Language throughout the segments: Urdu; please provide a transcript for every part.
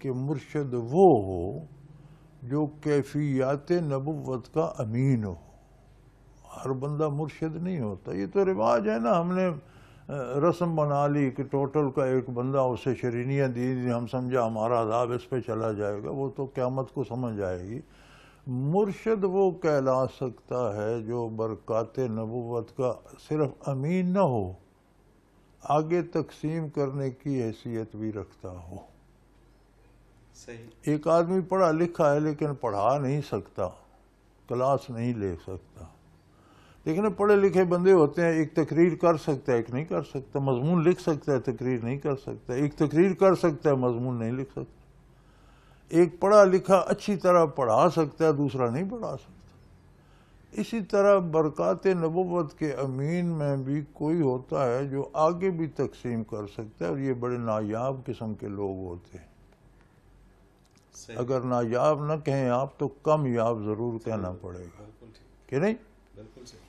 کہ مرشد وہ ہو جو کیفیات نبوت کا امین ہو. ہر بندہ مرشد نہیں ہوتا. یہ تو رواج ہے نا، ہم نے رسم بنا لی کہ ٹوٹل کا ایک بندہ، اسے شرینیاں دی، ہم سمجھا ہمارا عذاب اس پہ چلا جائے گا. وہ تو قیامت کو سمجھ آئے گی. مرشد وہ کہلا سکتا ہے جو برکات نبوت کا صرف امین نہ ہو، آگے تقسیم کرنے کی حیثیت بھی رکھتا ہو. صحیح. ایک آدمی پڑھا لکھا ہے لیکن پڑھا نہیں سکتا، کلاس نہیں لے سکتا. لیکن پڑھے لکھے بندے ہوتے ہیں، ایک تقریر کر سکتا ہے، ایک نہیں کر سکتا. مضمون لکھ سکتا ہے، تقریر نہیں کر سکتا. ایک تقریر کر سکتا ہے، مضمون نہیں لکھ سکتا. ایک پڑھا لکھا اچھی طرح پڑھا سکتا ہے، دوسرا نہیں پڑھا سکتا. اسی طرح برکات نبوت کے امین میں بھی کوئی ہوتا ہے جو آگے بھی تقسیم کر سکتا ہے، اور یہ بڑے نایاب قسم کے لوگ ہوتے ہیں. اگر نایاب نہ کہیں آپ تو کم یاب ضرور کہنا پڑے گا، کہ نہیں؟ بالکل صحیح.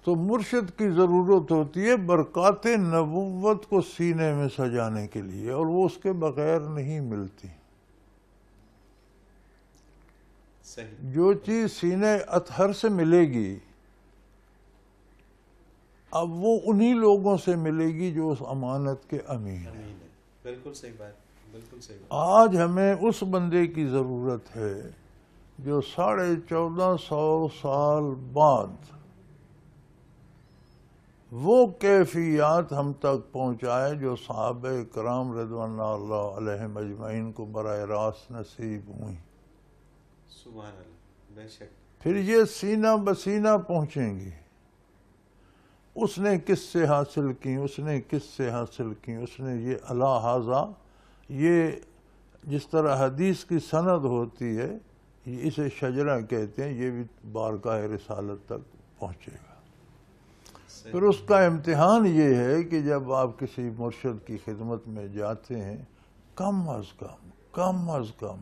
تو مرشد کی ضرورت ہوتی ہے برکات نبوت کو سینے میں سجانے کے لیے، اور وہ اس کے بغیر نہیں ملتی. صحیح. جو چیز سینے اطہر سے ملے گی اب وہ انہی لوگوں سے ملے گی جو اس امانت کے امین ہیں. بالکل صحیح بات. بالکل صحیح بات. آج ہمیں اس بندے کی ضرورت ہے جو 1450 سال بعد وہ کیفیات ہم تک پہنچائے جو صحابہ کرام رضوان اللہ علیہم اجمعین کو براہ راست نصیب ہوئی. سبحان اللہ. بے شک. پھر یہ سینہ بسینہ پہنچیں گی. اس نے کس سے حاصل کی، اس نے کس سے حاصل کی، اس نے یہ الا ھذا، یہ جس طرح حدیث کی سند ہوتی ہے، اسے شجرہ کہتے ہیں، یہ بھی بارگاہ رسالت تک پہنچے گا. پھر اس کا امتحان یہ ہے کہ جب آپ کسی مرشد کی خدمت میں جاتے ہیں، کم از کم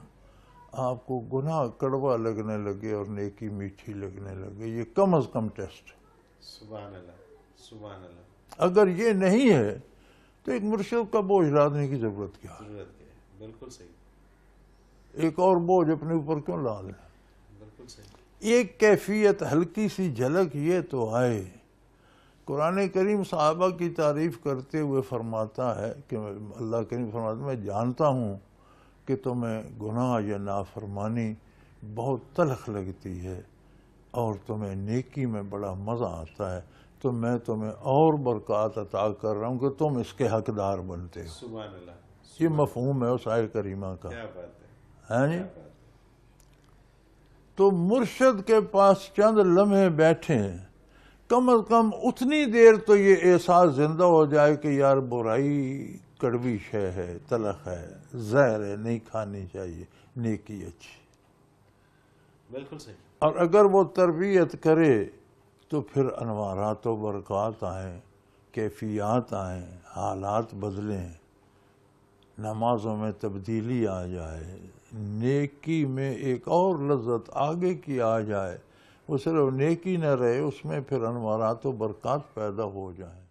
آپ کو گناہ کڑوا لگنے لگے اور نیکی میٹھی لگنے لگے. یہ کم از کم ٹیسٹ. سبحان اللہ. سبحان اللہ. اگر یہ نہیں ہے تو ایک مرشد کا بوجھ لادنے کی ضرورت کیا ہے؟ بالکل صحیح. ایک اور بوجھ اپنے اوپر کیوں لا لیں؟ بالکل صحیح. ایک کیفیت، ہلکی سی جھلک یہ تو آئے. قرآن کریم صحابہ کی تعریف کرتے ہوئے فرماتا ہے کہ اللہ کریم فرماتا ہے، میں جانتا ہوں کہ تمہیں گناہ یا نافرمانی بہت تلخ لگتی ہے اور تمہیں نیکی میں بڑا مزہ آتا ہے، تو میں تمہیں اور برکات عطا کر رہا ہوں کہ تم اس کے حقدار بنتے ہو. سبحان اللہ. یہ مفہوم ہے اس آیت کریمہ کا. کیا بات ہے جی. تو مرشد کے پاس چند لمحے بیٹھے ہیں، کم از کم اتنی دیر تو یہ احساس زندہ ہو جائے کہ یار برائی کڑوی شے ہے، تلخ ہے، زہر ہے، نہیں کھانی چاہیے، نیکی اچھی. بالکل صحیح. اور اگر وہ تربیت کرے تو پھر انوارات و برکات آئیں، کیفیات آئیں، حالات بدلیں، نمازوں میں تبدیلی آ جائے، نیکی میں ایک اور لذت آگے کی آ جائے. وہ صرف نیکی نہ رہے، اس میں پھر انوارات و برکات پیدا ہو جائیں.